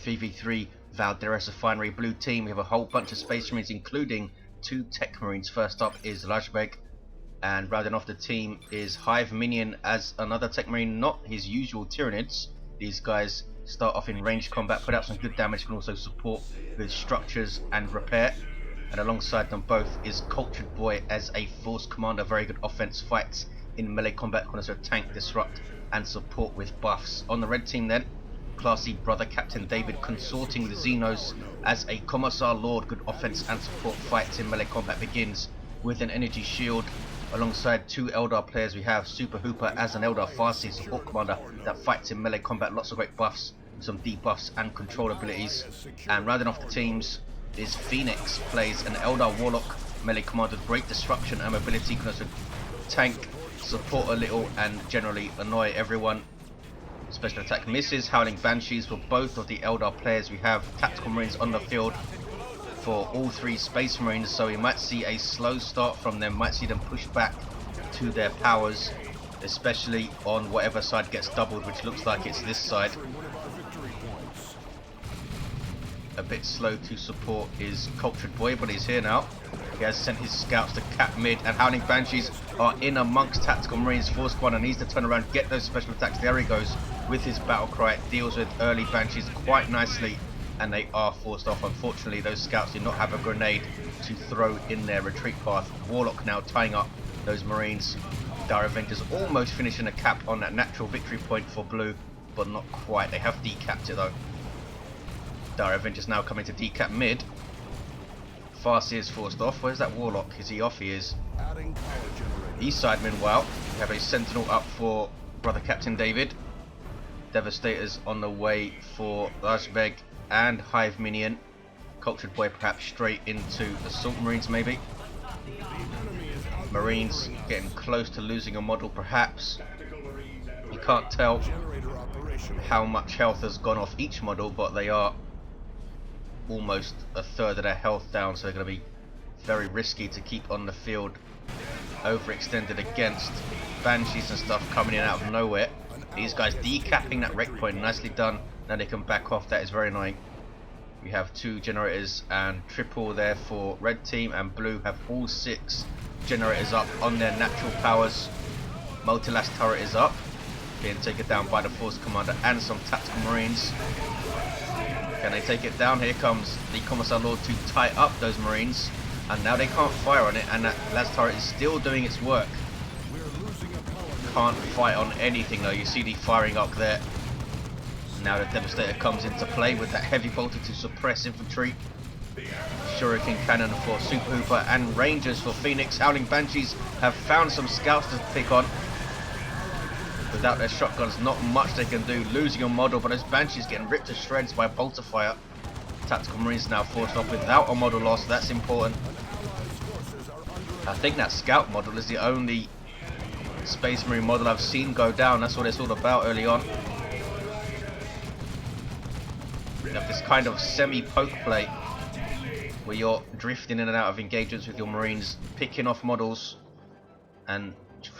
3v3 Valderes Refinery blue team. We have a whole bunch of Space Marines, including 2 Techmarines. First up is RAZBEG, and rounding off the team is hiveminion as another Techmarine, not his usual Tyranids. These guys start off in ranged combat, put out some good damage, can also support with structures and repair. And alongside them both is Cultured Boy as a force commander, very good offense, fights in melee combat, can also tank, disrupt and support with buffs. On the red team then, classy brother Captain David consorting the Xenos as a Commissar Lord, good offense and support, fights in melee combat, begins with an energy shield. Alongside 2 Eldar players we have SuperHooper as an Eldar Farseer support commander that fights in melee combat, lots of great buffs, some debuffs and control abilities. And rounding off the teams is Phoenix, plays an Eldar Warlock melee commander with great disruption and mobility, can also tank, support a little and generally annoy everyone. Special attack misses. Howling Banshees for both of the Eldar players. We have tactical marines on the field for all 3 Space Marines, so we might see a slow start from them, might see them push back to their powers, especially on whatever side gets doubled, which looks like it's this side. A bit slow to support is Cultured Boy, but he's here now. He has sent his scouts to cap mid, and Howling Banshees are in amongst tactical marines. Force Commander needs to turn around, get those special attacks. There he goes with his battle cry, deals with early Banshees quite nicely, and they are forced off. Unfortunately, those scouts do not have a grenade to throw in their retreat path. Warlock now tying up those marines. Dire Avengers almost finishing a cap on that natural victory point for blue, but not quite. They have decapped it though. Dire Avengers now coming to decap mid. Farseer is forced off. Where's that Warlock? Is he off? He is. East side meanwhile, we have a Sentinel up for brother Captain David. Devastators on the way for RAZBEG and hiveminion. Cultured Boy perhaps straight into Assault Marines maybe. Marines getting close to losing a model perhaps. You can't tell how much health has gone off each model, but they are almost a third of their health down, so they're going to be very risky to keep on the field, overextended against Banshees and stuff coming in out of nowhere. These guys decapping that wreck point, nicely done. Now they can back off, that is very annoying. We have 2 generators and triple there for red team, and blue have all 6 generators up on their natural powers. Multi-last turret is up, being taken down by the force commander and some tactical marines. Can they take it down? Here comes the Commissar Lord to tie up those marines, and now they can't fire on it, and that last turret is still doing its work. Can't fight on anything though. You see the firing up there. Now the Devastator comes into play with that heavy bolter to suppress infantry. Shuriken Cannon for SuperHooper and Rangers for Phoenix. Howling Banshees have found some scouts to pick on. Without their shotguns, not much they can do. Losing a model, but those Banshees getting ripped to shreds by bolter fire. Tactical Marines now forced off without a model loss. That's important. I think that scout model is the only Space Marine model I've seen go down. That's what it's all about early on. You have this kind of semi-poke play where you're drifting in and out of engagements with your Marines, picking off models and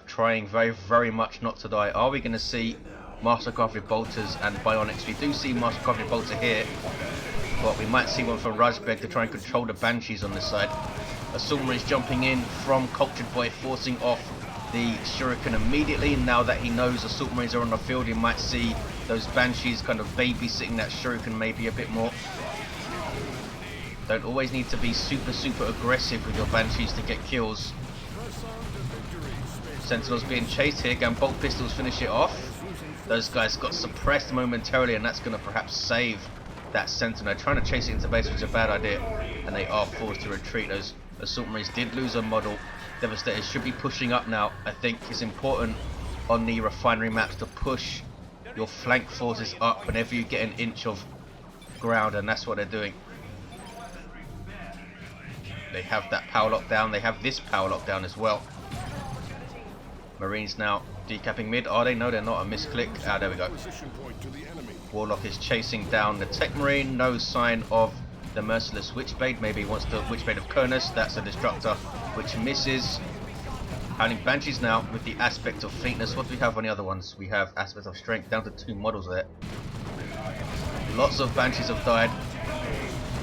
trying very much not to die. Are we going to see Mastercrafted Bolters and Bionics? We do see Mastercrafted Bolter here, but we might see one from RAZBEG to try and control the Banshees on this side. Assault Marines jumping in from Cultured Boy, forcing off the Shuriken immediately. Now that he knows Assault Marines are on the field, he might see those Banshees kind of babysitting that Shuriken maybe a bit more. Don't always need to be super aggressive with your Banshees to get kills. Sentinels being chased here, can bolt pistols finish it off. Those guys got suppressed momentarily, and that's going to perhaps save that Sentinel. Trying to chase it into base, which is a bad idea, and they are forced to retreat. Those Assault Marines did lose a model. Devastators should be pushing up now. I think it's important on the refinery maps to push your flank forces up whenever you get an inch of ground, and that's what they're doing. They have that power lockdown. They have this power lockdown as well. Marines now decapping mid. Are they? No, they're not. A misclick. Ah, there we go. Warlock is chasing down the Techmarine. No sign of the merciless Witchblade. Maybe he wants the Witchblade of Kurnus. That's a Destructor, which misses. Howling Banshees now with the aspect of fleetness. What do we have on the other ones? We have aspect of strength, down to 2 models there. Lots of Banshees have died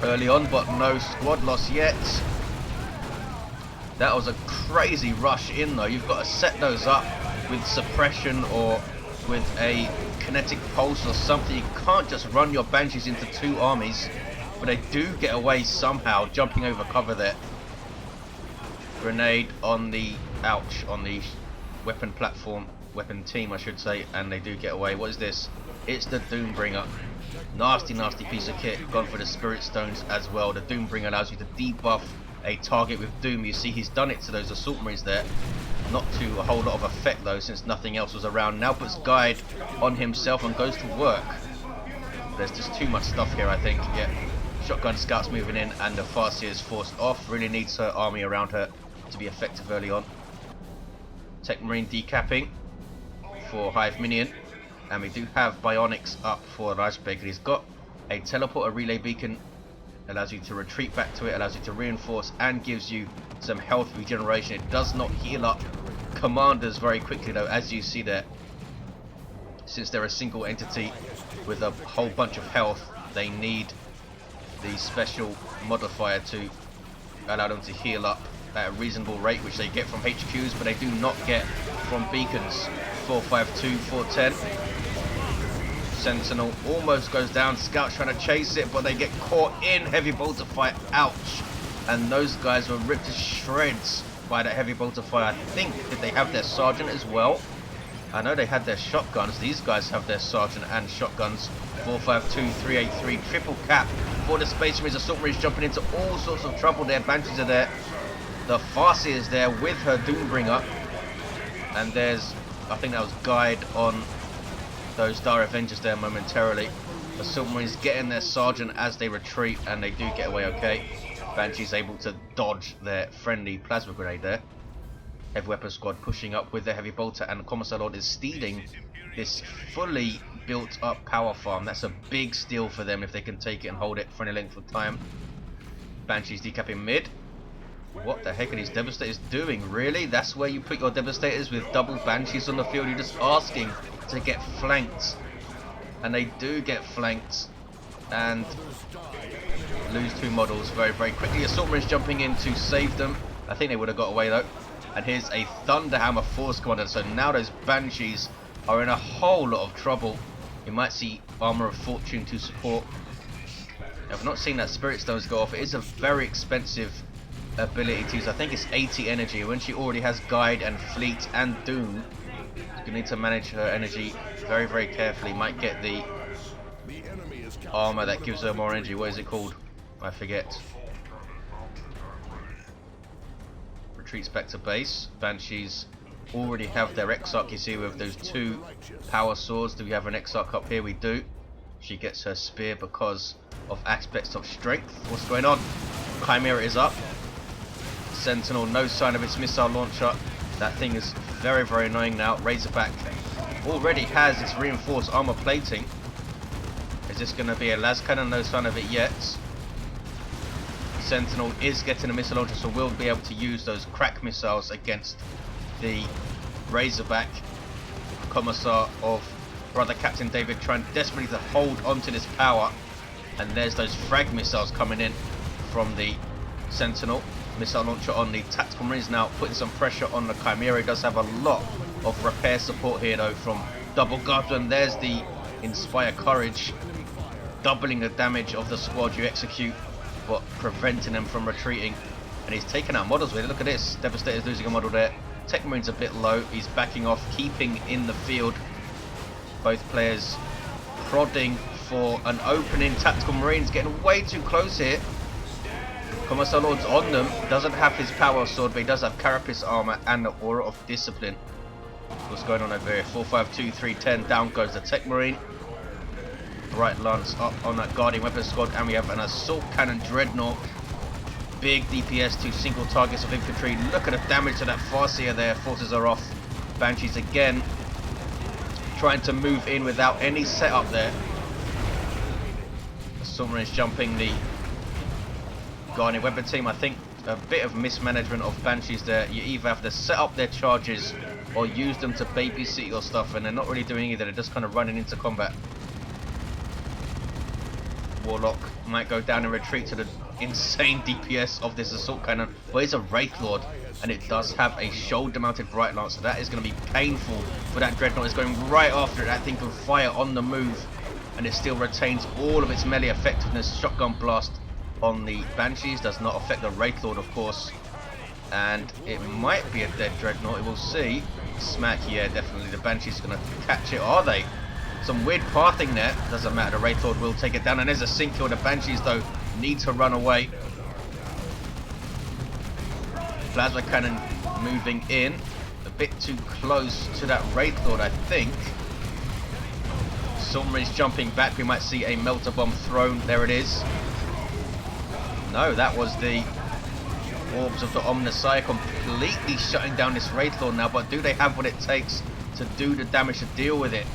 early on, but no squad loss yet. That was a crazy rush in though. You've got to set those up with suppression or with a kinetic pulse or something. You can't just run your Banshees into two armies, but they do get away somehow, jumping over cover there. Grenade on the on the weapon platform, weapon team I should say, and they do get away. What is this? It's the Doombringer. Nasty piece of kit. Gone for the Spirit Stones as well. The Doombringer allows you to debuff a target with Doom. You see he's done it to those Assault Marines there. Not to a whole lot of effect though, since nothing else was around. Now puts Guide on himself and goes to work. There's just too much stuff here, I think. Yeah. Shotgun scouts moving in, and the Farseer is forced off. Really needs her army around her to be effective early on. Techmarine decapping for hiveminion. And we do have Bionics up for RAZBEGg. He's got a teleporter relay beacon. Allows you to retreat back to it, allows you to reinforce, and gives you some health regeneration. It does not heal up commanders very quickly though, as you see there. Since they're a single entity with a whole bunch of health, they need the special modifier to allow them to heal up at a reasonable rate, which they get from HQs, but they do not get from beacons. 452, 410. Sentinel almost goes down. Scouts trying to chase it, but they get caught in heavy bolter fire. Ouch! And those guys were ripped to shreds by that heavy bolter fire. I think, did they have their sergeant as well? I know they had their shotguns. These guys have their sergeant and shotguns. 452, 383, triple cap for the Space Marines. Assault Marines jumping into all sorts of trouble there. Banshees are there. The Farseer is there with her Doombringer. And there's, I think that was Guide on those Dire Avengers there momentarily. Assault Marines getting their sergeant as they retreat, and they do get away okay. Banshee's able to dodge their friendly plasma grenade there. Heavy weapon squad pushing up with their heavy bolter, and the Commissar Lord is stealing this fully built up power farm. That's a big steal for them if they can take it and hold it for any length of time. Banshee's decapping mid. What the heck are these Devastators doing? Really? That's where you put your Devastators, with double Banshees on the field? You're just asking to get flanked. And they do get flanked. And lose two models very, very quickly. Assault Marines jumping in to save them. I think they would have got away though. And here's a Thunderhammer Force Commander. So now those Banshees are in a whole lot of trouble. You might see Armor of Fortune to support. I've not seen that Spirit Stones go off. It is a very expensive ability to use. I think it's 80 energy. When she already has Guide and Fleet and Doom, you need to manage her energy very, very carefully. Might get the armor that gives her more energy. What is it called? I forget. Retreats back to base. Banshees already have their Exarch, you see, with those two power swords. Do we have an Exarch up here? We do. She gets her spear because of aspects of strength. What's going on? Chimera is up. Sentinel, no sign of its missile launcher. That thing is very, very annoying now. Razorback already has its reinforced armor plating. Is this going to be a las cannon? No sign of it yet. Sentinel is getting a missile launcher, so we'll be able to use those crack missiles against the Razorback. Commissar of Brother Captain David trying desperately to hold onto this power. And there's those frag missiles coming in from the Sentinel. Missile launcher on the Tactical Marines now, putting some pressure on the Chimera. It does have a lot of repair support here though from Double Guardsman. There's the Inspire Courage, doubling the damage of the squad you execute, but preventing them from retreating. And he's taking out models with it. Look at this. Devastator's losing a model there. Techmarine's a bit low. He's backing off, keeping in the field. Both players prodding for an opening. Tactical Marines getting way too close here. Commissar Lord's on them. Doesn't have his power sword, but he does have Carapace armor and the Aura of Discipline. What's going on over here? 452, 310. Down goes the Techmarine. Right Lance up on that Guardian Weapon Squad, and we have an Assault Cannon Dreadnought. Big DPS to single targets of infantry. Look at the damage to that Farseer there. Forces are off. Banshees again trying to move in without any setup there. Assault Marines jumping the Guardian Weapon team. I think a bit of mismanagement of Banshees there. You either have to set up their charges or use them to babysit your stuff, and they're not really doing either. They're just kind of running into combat. Warlock might go down and retreat to the insane DPS of this assault cannon, but it's a Wraith Lord, and it does have a shoulder-mounted Bright Lance, so that is going to be painful for that Dreadnought. It's going right after it. That thing can fire on the move, and it still retains all of its melee effectiveness. Shotgun blast on the Banshees does not affect the Wraith Lord, of course, and it might be a dead Dreadnought. We'll see. Smack, yeah, definitely. The Banshees are going to catch it, are they? Some weird pathing there. Doesn't matter. The Wraith Lord will take it down, and there's a sink kill. The Banshees, though, need to run away. Plasma cannon moving in. A bit too close to that Wraith Lord, I think. Submarine's jumping back. We might see a melter bomb thrown. There it is. No, that was the Orbs of the Omnissiah completely shutting down this Wraith Lord now. But do they have what it takes to do the damage to deal with it?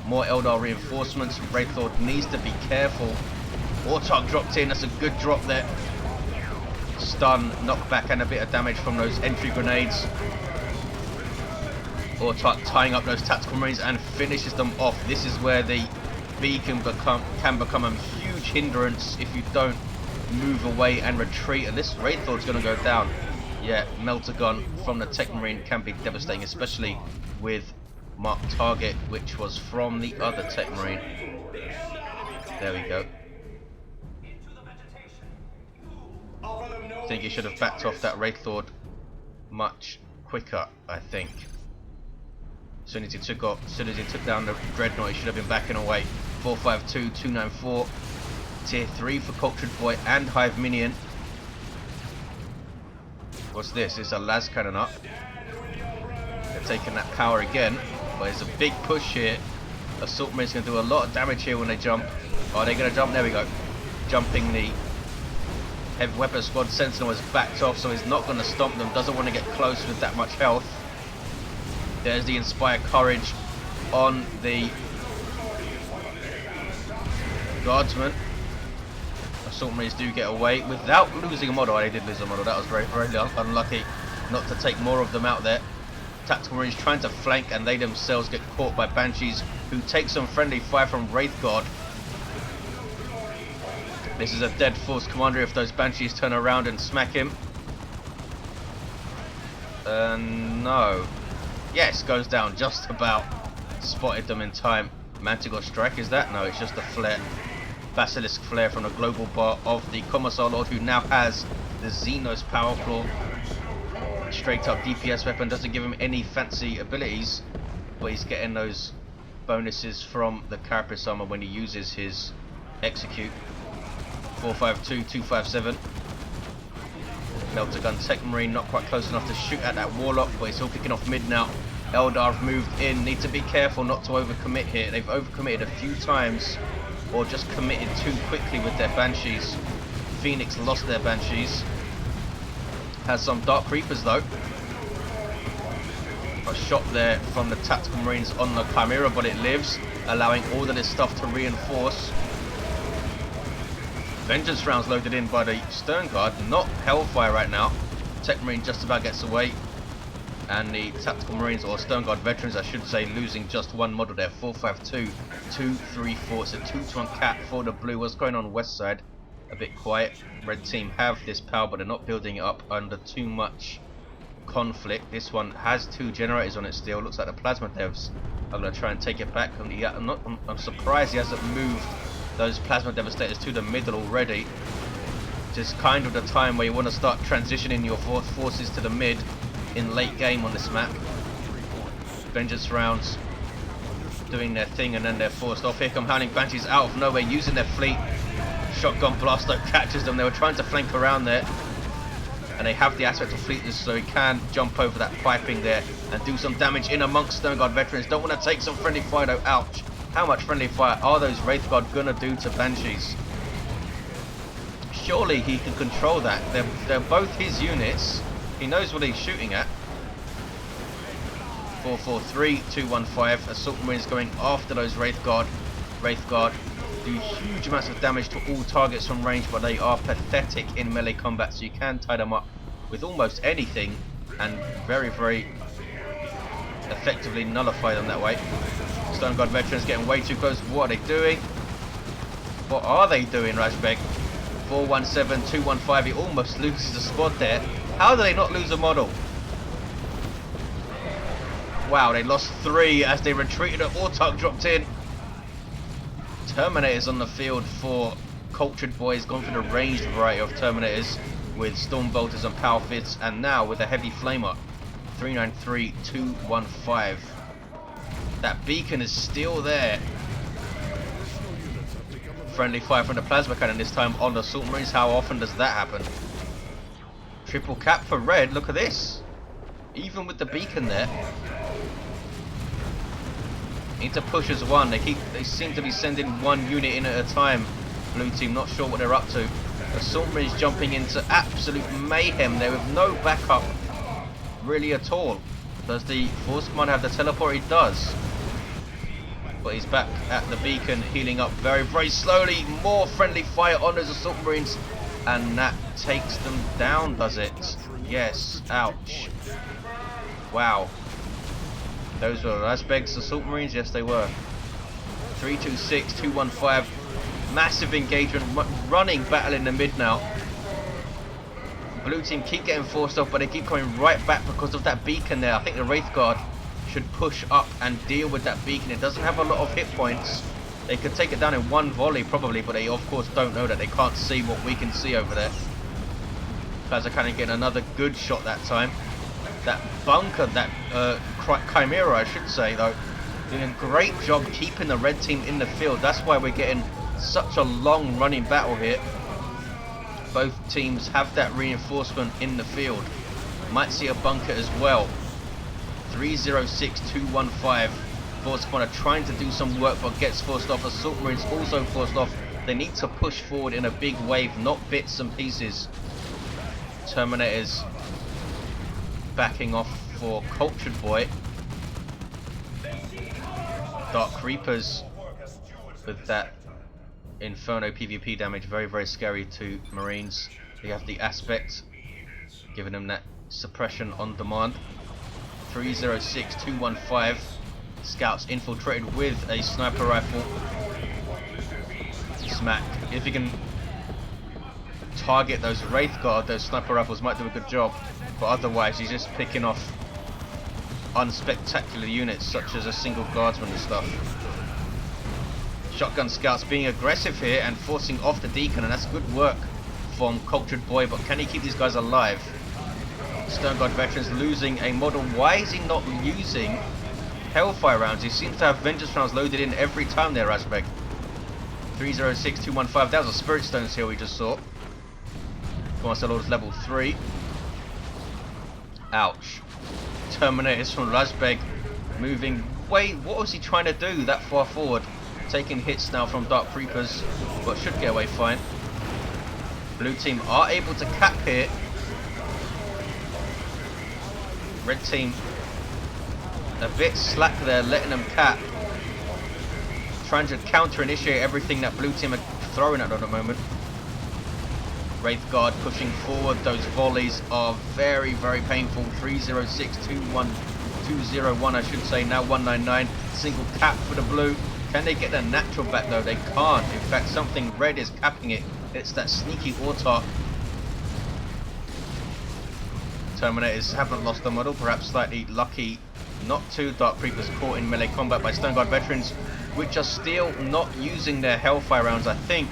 More Eldar reinforcements. Wraith Lord needs to be careful. Warthog dropped in. That's a good drop there. Stun, knockback, and a bit of damage from those entry grenades. Warthog tying up those tactical marines and finishes them off. This is where the beacon can become a huge hindrance if you don't move away and retreat. And this Wraith Lord's going to go down. Yeah, Melter Gun from the Techmarine can be devastating, especially with Mark Target, which was from the other Techmarine. There we go. I think he should have backed off that Wraith Lord much quicker, I think. As soon as he took down the Dreadnought, he should have been backing away. 452, 294. Tier 3 for Cultured Boy and hiveminion. What's this? It's a las cannon up. They're taking that power again, but it's a big push here. Assault Marine's going to do a lot of damage here when they jump. Are they going to jump? There we go. Jumping. The Heavy Weapon Squad Sentinel has backed off, so he's not going to stomp them. Doesn't want to get close with that much health. There's the Inspire Courage on the Guardsman. Assault Marines do get away without losing a model. They did lose a model. That was very, very unlucky not to take more of them out there. Tactical Marines trying to flank, and they themselves get caught by Banshees, who take some friendly fire from Wraith Guard. This is a dead force commander if those Banshees turn around and smack him. No. Yes, goes down just about. Spotted them in time. Manticore Strike, is that? No, it's just a flare. Basilisk Flare from the global bar of the Commissar Lord, who now has the Xenos Power Claw. Straight up DPS weapon, doesn't give him any fancy abilities, but he's getting those bonuses from the Carapace armor when he uses his Execute. 452, 257. Melter Gun Techmarine, not quite close enough to shoot at that Warlock, but he's all kicking off mid now. Eldar have moved in, need to be careful not to overcommit here. They've overcommitted a few times, or just committed too quickly with their Banshees. Phoenix lost their Banshees. Has some Dark Reapers though. A shot there from the Tactical Marines on the Chimera, but it lives, allowing all of this stuff to reinforce. Vengeance rounds loaded in by the Stern Guard, not Hellfire right now. Techmarine just about gets away. And the Tactical Marines, or Stern Guard veterans I should say, losing just one model there. 452, 234. It's a 2-to-1 cap for the blue. What's going on west side? A bit quiet. Red team have this power, but they're not building it up under too much conflict. This one has 2 generators on it still. Looks like the Plasma devs are going to try and take it back. I'm surprised he hasn't moved those Plasma Devastators to the middle already. It's kind of the time where you want to start transitioning your forces to the mid in late game on this map. Vengeance rounds doing their thing, and then they're forced off. Here come Howling Banshees out of nowhere using their fleet. Shotgun blast though catches them. They were trying to flank around there, and they have the aspect of fleetness, so he can jump over that piping there and do some damage in amongst Stone Guard veterans. Don't want to take some friendly fire though. Ouch. How much friendly fire are those Wraith Guard gonna do to Banshees? Surely he can control that. They're both his units. He knows what he's shooting at. 443, 215. Assault Marines going after those Wraith Guard. Wraith Guard do huge amounts of damage to all targets from range, but they are pathetic in melee combat, so you can tie them up with almost anything and very, very effectively nullify them that way. Stone Guard veterans getting way too close. What are they doing? What are they doing, RAZBEG? 417, 215, he almost loses the squad there. How do they not lose a model? Wow, they lost 3 as they retreated and Autarch dropped in. Terminators on the field for Cultured Boys, gone for the ranged variety of Terminators with Storm Bolters and Power Fists, and now with a Heavy Flamer. 393, 215. That beacon is still there. Friendly fire from the Plasma Cannon this time on the Assault Marines. How often does that happen? Triple cap for red, look at this. Even with the beacon there. Need to push as one. They seem to be sending 1 unit in at a time. Blue team not sure what they're up to. Assault Marines jumping into absolute mayhem there with no backup really at all. Does the Force Commander have the teleport? He does. But he's back at the beacon, healing up very, very slowly. More friendly fire on those Assault Marines, and that takes them down, does it? Yes. Ouch. Wow. Those were RAZBEG's Assault Marines? Yes, they were. 326, 215. Massive engagement, running battle in the mid now. Blue team keep getting forced off, but they keep coming right back because of that beacon there. I think the Wraith Guard should push up and deal with that beacon. It doesn't have a lot of hit points. They could take it down in 1 volley probably, but they of course don't know that. They can't see what we can see over there. Plasma Cannon getting another good shot that time. That bunker, that Chimera I should say though, doing a great job keeping the red team in the field. That's why we're getting such a long running battle here. Both teams have that reinforcement in the field. Might see a bunker as well. 306, 215. Force Commander trying to do some work but gets forced off. Assault Marines also forced off. They need to push forward in a big wave, not bits and pieces. Terminators backing off for Cultured Boy. Dark Reapers with that Inferno PvP damage, very, very scary to Marines. They have the Aspect, giving them that suppression on demand. 306, 215. Scouts infiltrated with a sniper rifle. Smack. If you can target those Wraith Guard, those sniper rifles might do a good job. But otherwise, he's just picking off unspectacular units such as a single guardsman and stuff. Shotgun Scouts being aggressive here and forcing off the Deacon, and that's good work from Cultured Boy, but can he keep these guys alive? Stone Guard Veterans losing a model. Why is he not using Hellfire rounds? He seems to have Vengeance rounds loaded in every time there, RAZBEG. 306, 215. That was a Spirit Stones here we just saw. Commissar Lord is level 3. Ouch. Terminators from RAZBEG moving. Wait, what was he trying to do that far forward? Taking hits now from Dark Reapers, but should get away fine. Blue team are able to cap here. Red team a bit slack there, letting them cap. Trying to counter initiate everything that blue team are throwing at them at the moment. Wraith Guard pushing forward. Those volleys are very, very painful. 306, 201 I should say, now 199. Single cap for the blue. Can they get their natural back though? They can't. In fact, something red is capping it. It's that sneaky Autarch. Terminators haven't lost the model, perhaps slightly lucky not to. Dark Reapers caught in melee combat by Stone Guard Veterans, which are still not using their Hellfire rounds, I think.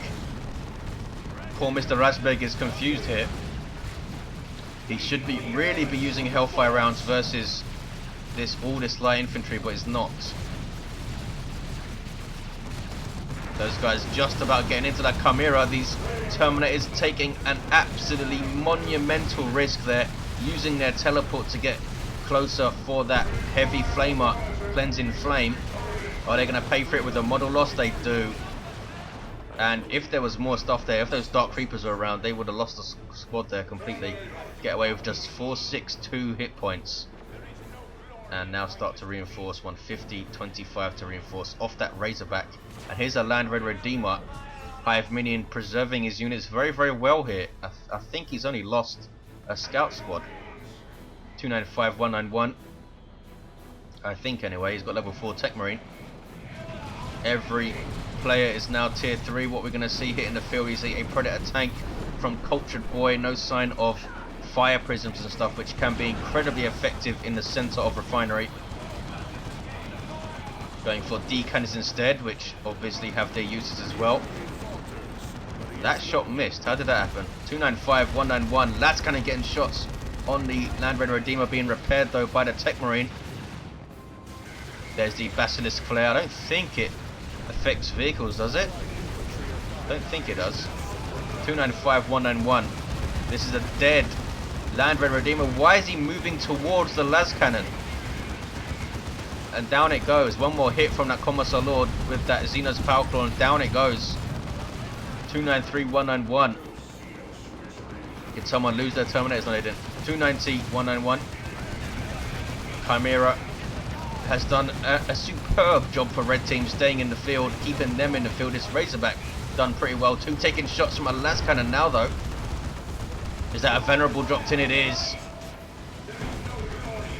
Poor Mr. RAZBEG is confused here. He should really be using Hellfire rounds versus all this light infantry, but he's not. Those guys just about getting into that Chimera. These Terminators taking an absolutely monumental risk there, using their teleport to get closer for that heavy flamer, cleansing flame. Are they going to pay for it with a model loss? They do. And if there was more stuff there, if those Dark Creepers were around, they would have lost the squad there completely. Get away with just 462 hit points. And now start to reinforce. 150, 25 to reinforce off that Razorback. And here's a Land Red Redeemer. hiveminion preserving his units very, very well here. I think he's only lost a scout squad. 295, 191. I think anyway. He's got level 4 Techmarine. Every player is now tier 3. What we're going to see here in the field is a Predator tank from Cultured Boy. No sign of fire prisms and stuff, which can be incredibly effective in the center of Refinery. Going for D-cannons instead, which obviously have their uses as well. That shot missed. How did that happen? 295, 191. Last cannon getting shots on the Land Raider Redeemer, being repaired though by the Techmarine. There's the Basilisk Flare. I don't think it affects vehicles, does it? Don't think it does. 295, 191. This is a dead Land Raider Redeemer. Why is he moving towards the las cannon? And down it goes. One more hit from that Commissar Lord with that Xenos Power Claw, and down it goes. 293, 191. Did someone lose their Terminators? No, they didn't. 290, 191. Chimera has done a superb job for Red Team, staying in the field, keeping them in the field. This Razorback done pretty well too, taking shots from a las cannon now though. Is that a Venerable dropped in? It is.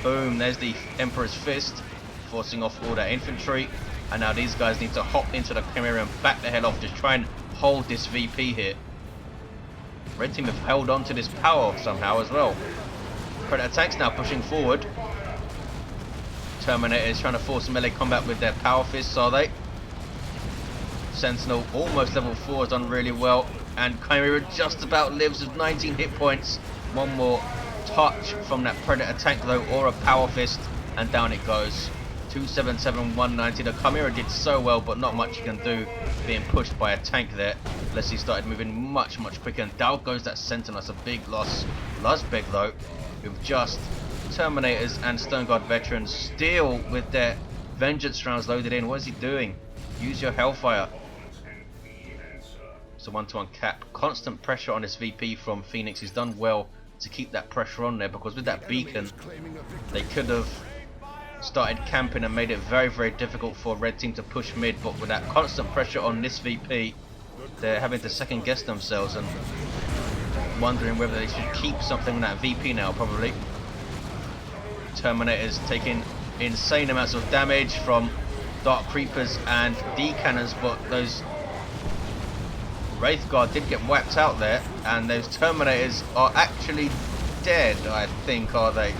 Boom, there's the Emperor's Fist, forcing off all that infantry. And now these guys need to hop into the Chimera and back the hell off. Just try and hold this VP here. Red Team have held on to this power somehow as well. Predator tanks now pushing forward. Terminator is trying to force melee combat with their power fists, are they? Sentinel, almost level 4, has done really well. And Chimera just about lives with 19 hit points. One more touch from that Predator tank though, or a power fist, and down it goes. 277, 190. The Chimera did so well, but not much you can do being pushed by a tank there. Unless he started moving much quicker. And down goes that Sentinel. That's a big loss. РАЗБЕГ though, with just Terminators and Stone Guard veterans, still with their Vengeance rounds loaded in. What is he doing? Use your Hellfire. So 1-to-1 cap. Constant pressure on this VP from Phoenix. He's done well to keep that pressure on there, because with that beacon they could have started camping and made it very difficult for Red Team to push mid. But with that constant pressure on this VP, they're having to second guess themselves and wondering whether they should keep something on that VP now. Probably. Terminators taking insane amounts of damage from Dark Creepers and D-cannons, but those Wraith Guard did get wiped out there, and those Terminators are actually dead, I think, are they?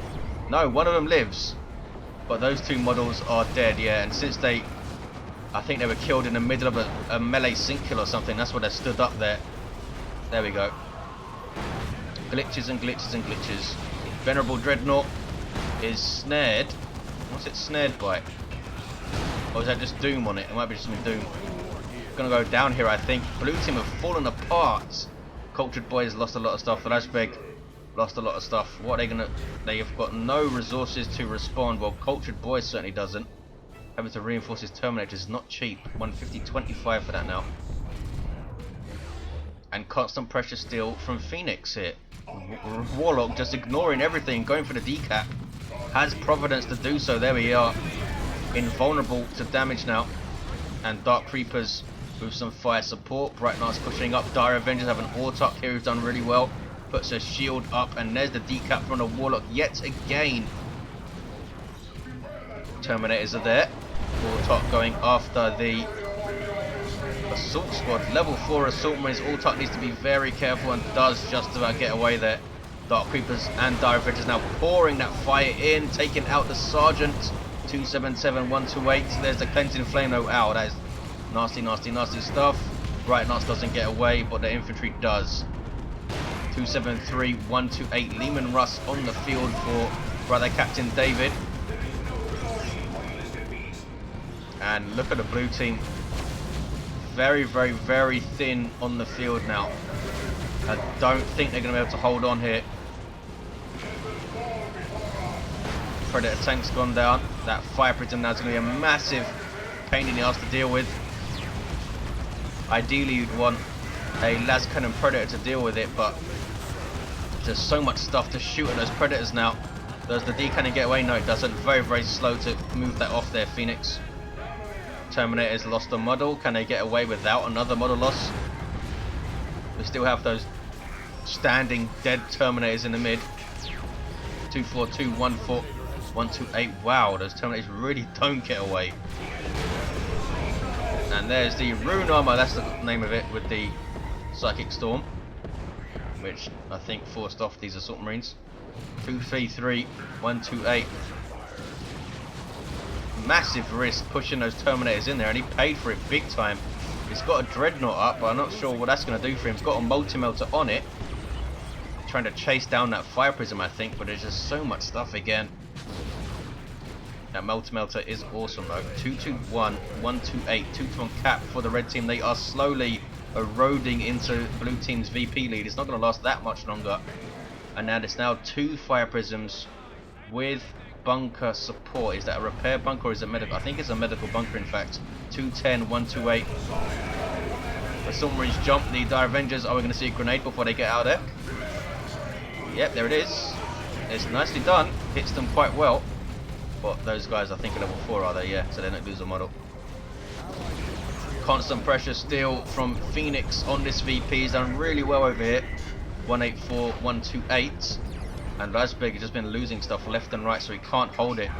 No, one of them lives, but those two models are dead, yeah. And since I think they were killed in the middle of a melee sync kill or something, that's why they stood up there. There we go. Glitches and glitches and glitches. Venerable Dreadnought is snared. What's it snared by? Or is that just Doom on it? It might be just some Doom. Gonna go down here, I think. Blue Team have fallen apart. Cultured Boys lost a lot of stuff. RAZBEG lost a lot of stuff. What are they gonna? They have got no resources to respond. Well, Cultured Boys certainly doesn't. Having to reinforce his Terminators is not cheap. 150.25 for that now. And constant pressure still from Phoenix here. Warlock just ignoring everything, going for the decap. Has Providence to do so. There we are. Invulnerable to damage now. And Dark Creepers with some fire support. Bright Knights pushing up. Dire Avengers have an Autarch here who's done really well. Puts a shield up, and there's the decap from the Warlock yet again. Terminators are there. Autarch going after the Assault Squad. Level 4 Assault Marines. Autarch needs to be very careful and does just about get away there. Dark Creepers and Dire Avengers now pouring that fire in, taking out the Sergeant. 277, 128. There's the Cleansing Flame. Oh, ow, that is nasty stuff. Bright Knights doesn't get away, but the infantry does. 273, 128. Lehman Russ on the field for Brother Captain David. And look at the Blue Team. Very thin on the field now. I don't think they're going to be able to hold on here. Predator tank's gone down. That fire prism now is going to be a massive pain in the ass to deal with. Ideally you'd want a las cannon Predator to deal with it, but there's so much stuff to shoot at those Predators now. Does the D-cannon get away? No, it doesn't. Very slow to move that off there, Phoenix. Terminator's lost a model. Can they get away without another model loss? We still have those standing dead Terminators in the mid. 242, 128. Wow, those Terminators really don't get away. And there's the Rune Armor, that's the name of it, with the Psychic Storm, which I think forced off these Assault Marines. 233, 128. Massive risk pushing those Terminators in there, and he paid for it big time. He's got a Dreadnought up, but I'm not sure what that's going to do for him. He's got a Multi-Melter on it, trying to chase down that Fire Prism, I think, but there's just so much stuff again. That Multi-Melter is awesome though. 221, 128, 2-to-1 cap for the red team. They are slowly eroding into blue team's VP lead. It's not going to last that much longer. And now there's now 2 Fire Prisms with bunker support. Is that a repair bunker or is it medical? I think it's a medical bunker in fact. 210, 128. Assault Marines jump the Dire Avengers. Are we going to see a grenade before they get out of there? Yep, there it is. It's nicely done. Hits them quite well. But those guys I think are level 4, are they? Yeah, so they don't lose a model. Constant pressure still from Phoenix on this VP. He's done really well over here. 184, 128. And РАЗБЕГ has just been losing stuff left and right, so he can't hold it.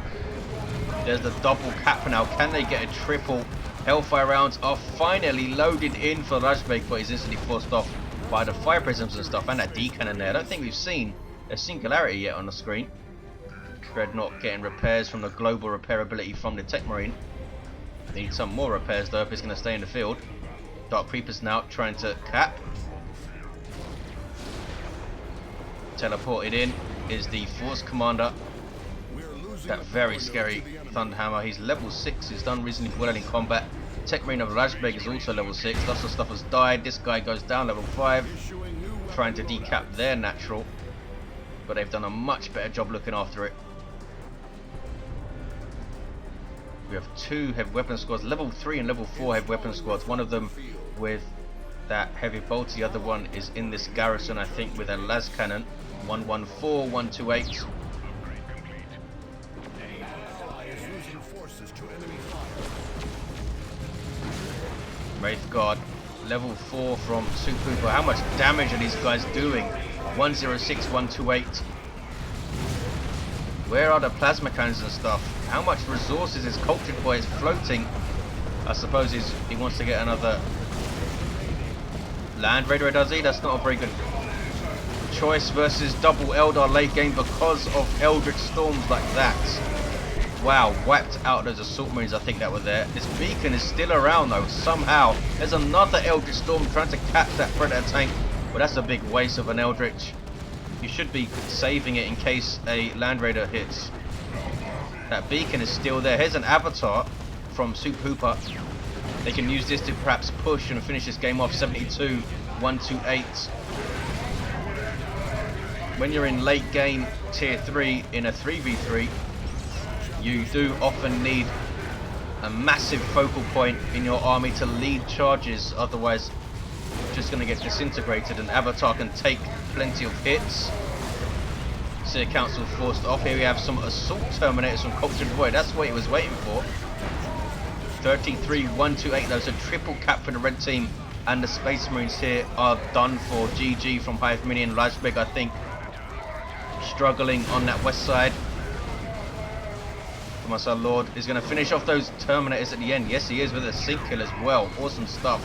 There's the double cap now. Can they get a triple? Hellfire rounds are finally loaded in for РАЗБЕГ, but he's instantly forced off by the Fire Prisms and stuff, and that D-Cannon there. I don't think we've seen a Singularity yet on the screen. Dreadnought getting repairs from the global repair ability from the Techmarine. Need some more repairs though if it's going to stay in the field. Dark Creepers now trying to cap. Teleported in is the Force Commander. That very scary Thunderhammer. He's level 6. He's done reasonably well in combat. Techmarine of РАЗБЕГ is also level 6. Lots of stuff has died. This guy goes down level 5. Trying to decap their natural. But they've done a much better job looking after it. We have 2 heavy weapon squads, level 3 and level 4 heavy weapon squads. One of them with that heavy bolt, the other one is in this garrison, I think, with a las cannon. 114, 128. Wraith Guard, level 4 from SuperHooper. How much damage are these guys doing? 106, 128. Where are the plasma cannons and stuff? How much resources is Cultured Boy is floating? I suppose he wants to get another Land Raider, does he? That's not a very good choice versus double Eldar late game because of Eldritch Storms like that. Wow, wiped out those Assault Marines I think that were there. This beacon is still around though, somehow. There's another Eldritch Storm trying to catch that Predator tank, but that's a big waste of an Eldritch. You should be saving it in case a Land Raider hits. That beacon is still there. Here's an avatar from SuperHooper. They can use this to perhaps push and finish this game off. 72, 128. When you're in late game tier 3 in a 3v3, you do often need a massive focal point in your army to lead charges, otherwise you're just going to get disintegrated, and Avatar can take plenty of hits. Seer Council forced off. Here we have some Assault Terminators from Cultured Void. That's what he was waiting for. 33, 128. There's a triple cap for the red team, and the Space Marines here are done for. G.U.G from hiveminion. РАЗБЕГ, I think, struggling on that west side. Commissar Lord is going to finish off those Terminators at the end. Yes, he is, with a Sync Kill as well. Awesome stuff.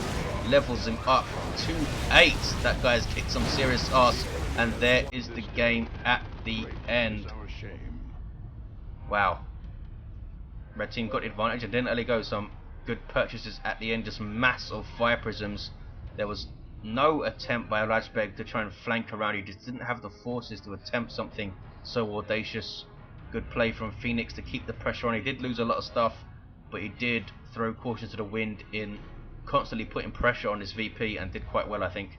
Levels him up to 8. That guy's kicked some serious ass. And there is the game at the end. Wow. Red team got the advantage and didn't really go. Some good purchases at the end. Just mass of Fire Prisms. There was no attempt by РАЗБЕГ to try and flank around. He just didn't have the forces to attempt something so audacious. Good play from Phoenix to keep the pressure on. He did lose a lot of stuff, but he did throw caution to the wind in constantly putting pressure on his VP and did quite well, I think.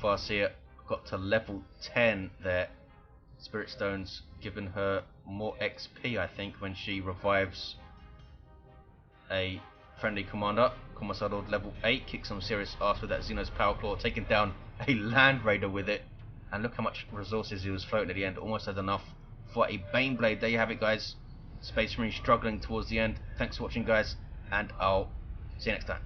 Farseer got to level 10 there. Spirit Stones giving her more XP, I think, when she revives a friendly commander. Commissar Lord level 8, kicks some serious ass with that Xenos Power Claw, taking down a Land Raider with it. And look how much resources he was floating at the end. Almost had enough for a Baneblade. There you have it, guys. Space Marine struggling towards the end. Thanks for watching, guys, and I'll see you next time.